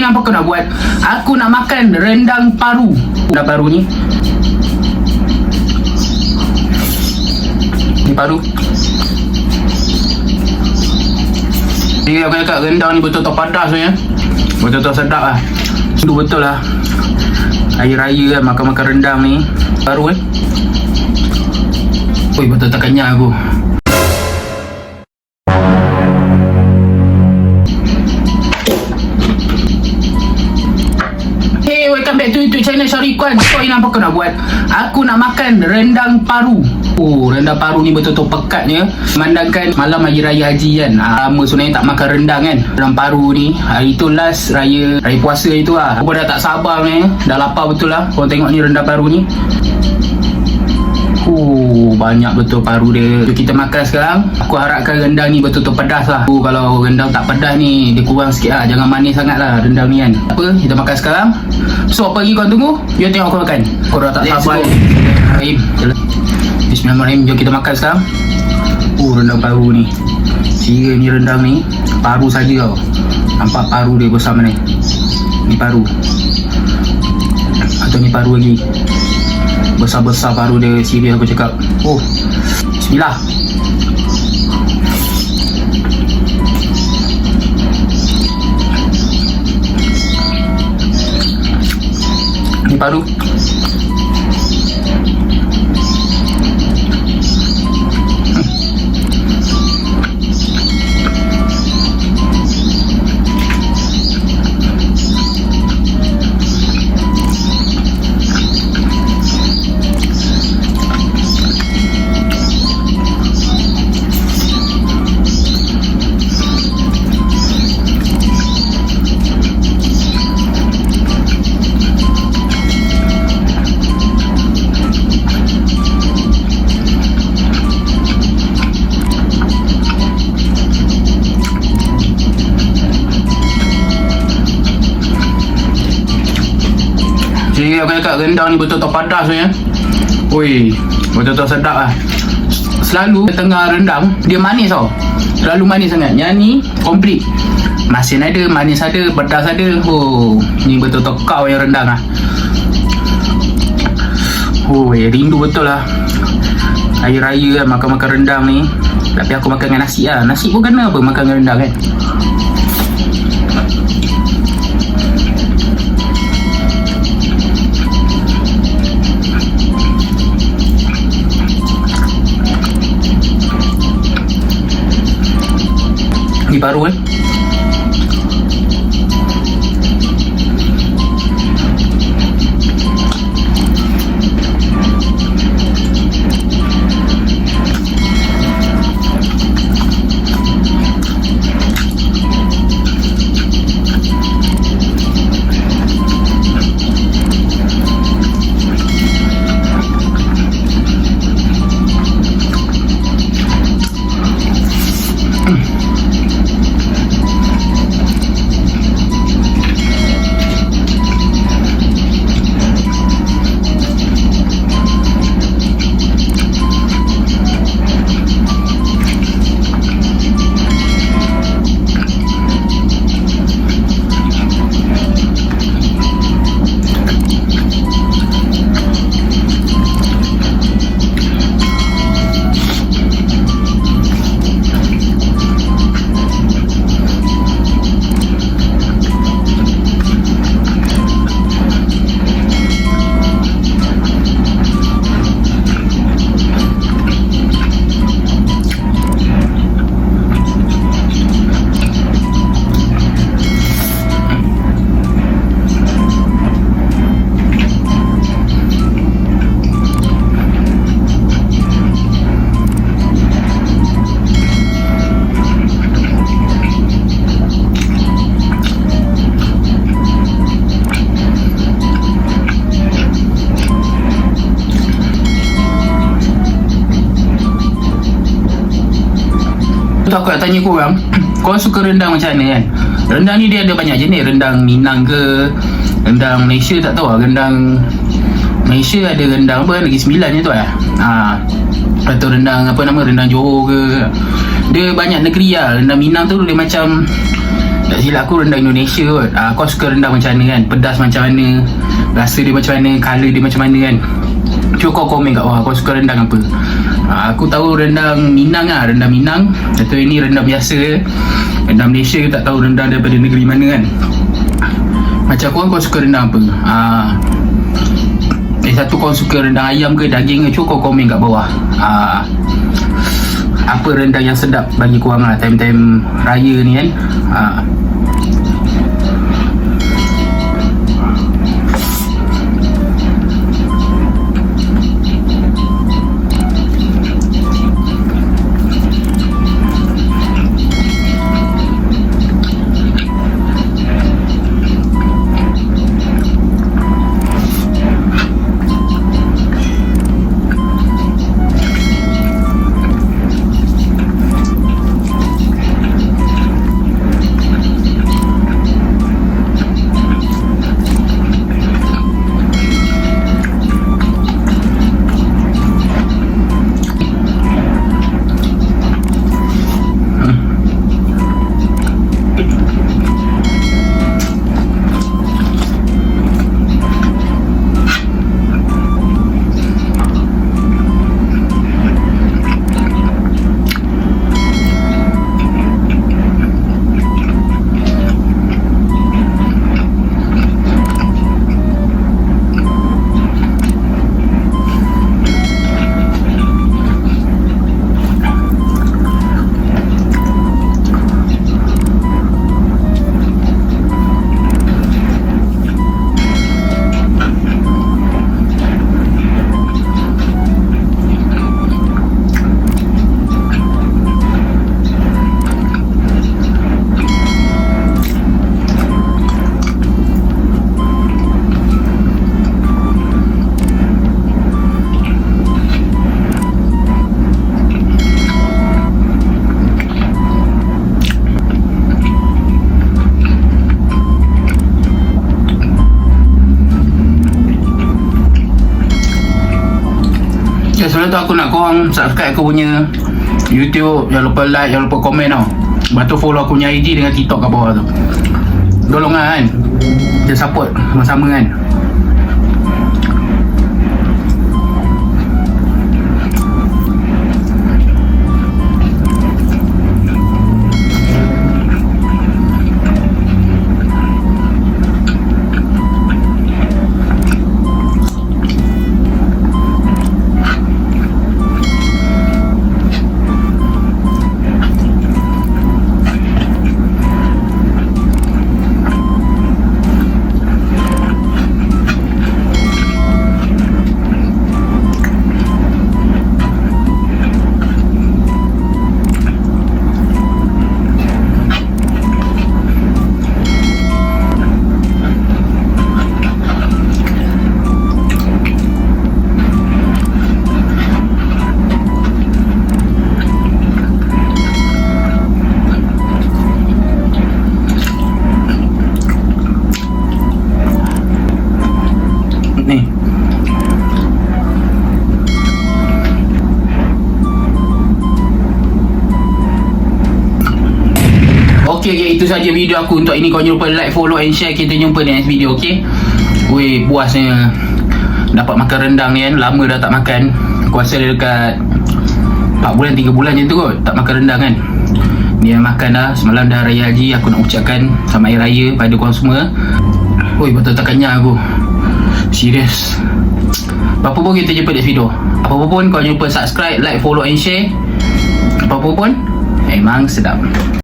ni apa kau nak buat? Aku nak makan rendang paru. Rendang paru ni. Ni paru. Ni aku cakap rendang ni betul-betul padas ni ya. Betul-betul sedap lah. Itu betul lah. Hari raya kan makan-makan rendang ni. Paru Ui, betul-betul kenyang aku. Welcome back to YouTube channel Syarif Kwan. So ini apa kau nak buat? Aku nak makan rendang paru. Oh, rendang paru ni betul-betul pekatnya. Memandangkan malam hari raya haji kan. Lama sebenarnya tak makan rendang kan. Rendang paru ni hari tu last raya puasa itu lah. Aku dah tak sabar ni. Dah lapar betul lah. Korang tengok ni rendang paru ni. Banyak betul paru dia. Jom kita makan sekarang. Aku harapkan rendang ni betul-betul pedas lah. Kalau rendang tak pedas ni dia kurang sikit lah. Jangan manis sangat lah rendang ni kan. Apa, kita makan sekarang. So apa lagi korang tunggu? Jom tengok aku makan. Korang tak sabar. Bismillahirrahmanirrahim. Jom kita makan sekarang. Rendang paru ni. Kira ni rendang ni paru saja tau. Nampak paru dia besar mana. Ni paru. Atau ni paru lagi. Besar-besar paru dia. Serius aku cakap. Bismillah. Ni paru. Jadi aku cakap rendang ni betul-betul padas ni ya. Ui, betul-betul sedap lah. Selalu tengah rendang dia manis tau. Terlalu manis sangat. Yang ni komplit. Masin ada, manis ada, pedas ada. Ni betul-betul kau yang rendang lah. Rindu betul lah. Hari raya kan makan-makan rendang ni. Tapi aku makan dengan nasi lah. Nasi pun kena apa makan dengan rendang kan. Ni paru tu aku nak tanya korang, korang suka rendang macam mana kan? Rendang ni dia ada banyak jenis. Rendang Minang ke, rendang Malaysia tak tahu lah. Rendang Malaysia ada rendang apa, Negeri Sembilan je tu lah. Atau rendang apa nama, rendang Johor ke. Dia banyak negeri lah. Rendang Minang tu dia macam silap aku rendang Indonesia kot. Kau suka rendang macam mana kan? Pedas macam mana, rasa dia macam mana, colour dia macam mana kan? Cuba kau komen kat bawah kau suka rendang apa. Aku tahu rendang Minang lah, rendang Minang. Atau ini rendang biasa, rendang Malaysia, tak tahu rendang daripada negeri mana kan. Macam kau suka rendang apa? Satu kau suka rendang ayam ke daging ke? Cuba kau komen kat bawah. Apa rendang yang sedap bagi korang lah time-time raya ni kan. Sebelum tu aku nak korang subscribe aku punya YouTube. Jangan lupa like, jangan lupa komen tau. Lepas tu follow aku punya IG dengan TikTok kat bawah tu. Tolong lah kan, kita support sama-sama kan. Ni Okay, itu saja video aku untuk ini. Kau jangan lupa like, follow and share. Kita jumpa di next video, okay? Weh, puasnya dapat makan rendang ni kan. Lama dah tak makan. Aku rasa dekat 4 bulan, 3 bulan macam tu kot tak makan rendang kan. Ni yang makan dah. Semalam dah raya haji. Aku nak ucapkan selamat hari raya pada korang semua. Weh, betul tak kenyang aku. Serius. Apa pun kita jumpa di video. Apa pun kau jangan lupa subscribe, like, follow and share. Apa pun memang sedap.